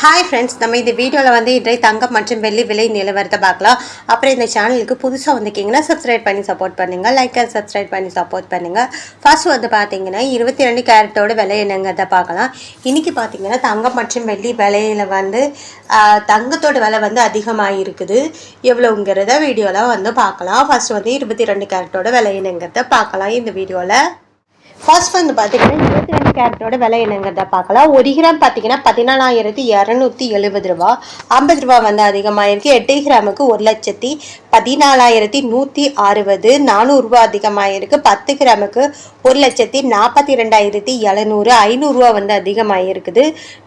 Hi friends, நம்ம இந்த வீடியோவில் வந்து இன்றைய தங்கம் மற்றும் வெள்ளி விலை நிலவரத்தை பார்க்கலாம். அப்புறம் இந்த சேனலுக்கு புதுசாக வந்திருக்கீங்கன்னா சப்ஸ்கிரைப் பண்ணி சப்போர்ட் பண்ணுங்கள், லைக் அண்ட் சப்ஸ்கிரைப் பண்ணி சப்போர்ட் பண்ணுங்கள். ஃபர்ஸ்ட் வந்து பார்த்தீங்கன்னா 22 கேரட்டோட விலை என்னங்கிறத பார்க்கலாம். இன்றைக்கி பார்த்தீங்கன்னா தங்கம் மற்றும் வெள்ளி விலையில் வந்து தங்கத்தோட விலை வந்து அதிகமாக இருக்குது. எவ்வளோங்கிறத வீடியோவில் வந்து பார்க்கலாம். ஃபர்ஸ்ட் வந்து 22 கேரட்டோட விலை என்னங்கிறத பார்க்கலாம் இந்த வீடியோவில். ஃபர்ஸ்ட் வந்து பார்த்தீங்கன்னா 22 கேரட்டோட விலை என்னங்கிறத பார்க்கலாம். 1 கிராம் பார்த்தீங்கன்னா 14,270 ரூபா, 50 ரூபா வந்து அதிகமாக இருக்குது. 8 கிராமுக்கு 1,14,160, 400 ரூபா அதிகமாக இருக்குது. 10 கிராமுக்கு 1,42,700, 500 ரூபா வந்து அதிகமாக இருக்குது.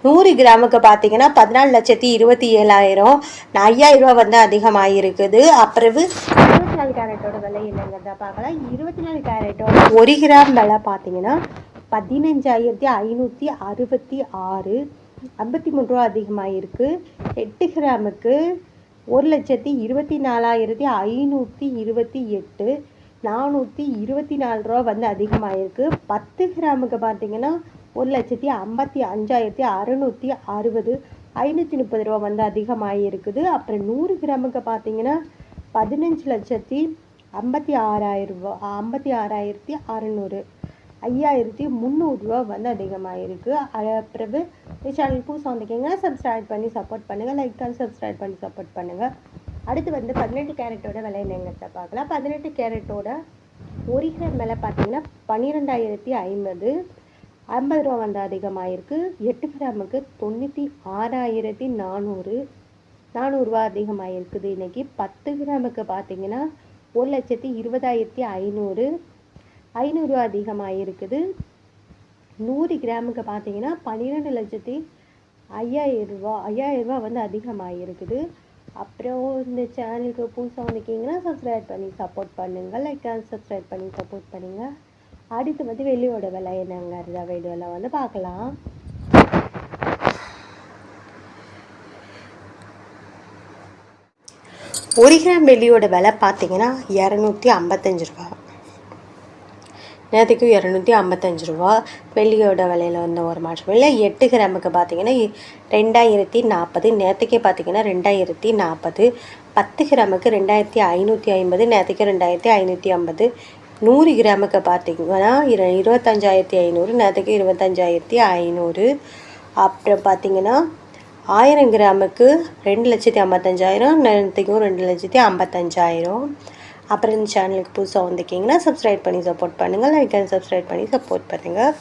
100 கிராமுக்கு பார்த்தீங்கன்னா 14,27,000, 5,000 ரூபா வந்து அதிகமாக இருக்குது. அப்புறம் 24 கேரட்டோட விலை என்னங்கிறத பார்க்கலாம். 24 கேரட்டோட 1 கிராம் விலை பார்த்தீங்கன்னா 15,566, 53 ரூபா அதிகமாக இருக்குது. 8 கிராமுக்கு 1,24,528, 424 ரூபா வந்து அதிகமாக இருக்குது. 10 கிராமுக்கு பார்த்தீங்கன்னா 1,55,660, 530 ரூபா வந்து அதிகமாக இருக்குது. அப்புறம் 100 கிராமுக்கு பார்த்தீங்கன்னா 15,56,000 ரூபா, 56,600, 5,300 ரூபா வந்து அதிகமாக இருக்குது. பிறகு இந்த சேனல் புதுசாக வந்திருக்கீங்கன்னா சப்ஸ்கிரைப் பண்ணி சப்போர்ட் பண்ணுங்கள், லைக் அண்ட் சப்ஸ்கிரைப் பண்ணி சப்போர்ட் பண்ணுங்கள். அடுத்து வந்து 18 கேரட்டோட விலை என்னங்கிறத பார்க்கலாம். 18 கேரட்டோட 1 கிராம் விலை பார்த்தீங்கன்னா 12,050, 50 ரூபா வந்து அதிகமாக இருக்குது. 8 கிராமுக்கு 96,400, 400 ரூபா அதிகமாக இருக்குது இன்றைக்கி. 10 கிராமுக்கு பார்த்தீங்கன்னா 1,20,500, 500 ரூபா அதிகமாக இருக்குது. 100 கிராமுக்கு பார்த்தீங்கன்னா 12,05,000 ரூபா, 5,000 ரூபா வந்து அதிகமாக இருக்குது. அப்புறம் இந்த சேனலுக்கு புதுசாக வந்திருக்கீங்கன்னா சப்ஸ்கிரைப் பண்ணி சப்போர்ட் பண்ணுங்கள், லைக் அண்ட் சப்ஸ்கிரைப் பண்ணி சப்போர்ட் பண்ணுங்கள். அடுத்து வந்து வெள்ளியோட விலை என்னங்கிறத வீடியோவில் வந்து பார்க்கலாம். ஒரு கிராம் வெள்ளியோட விலை பார்த்தீங்கன்னா 255 ரூபா, நேற்றுக்கு 255 ரூபா வெள்ளியோட விலையில் வந்து ஒரு மாற்றம் இல்லை. 8 கிராமுக்கு பார்த்தீங்கன்னா 2,040, நேற்றுக்கே பார்த்தீங்கன்னா 2,040. 10 கிராமுக்கு 2,550, நேற்றுக்கு 2,550. 100 கிராமுக்கு பார்த்தீங்கன்னா 25,500, நேற்றுக்கு 25,500. அப்புறம் பார்த்தீங்கன்னா 1000 கிராமுக்கு 2,55,000, நேற்றுக்கும் 2,55,000. அப்புறம் இந்த சேனலுக்கு புதுசாக வந்திருக்கீங்கன்னா சப்ஸ்கிரைப் பண்ணி சப்போர்ட் பண்ணுங்கள், லைக் அண்ட் சப்ஸ்கிரைப் பண்ணி சப்போர்ட் பண்ணுங்கள்.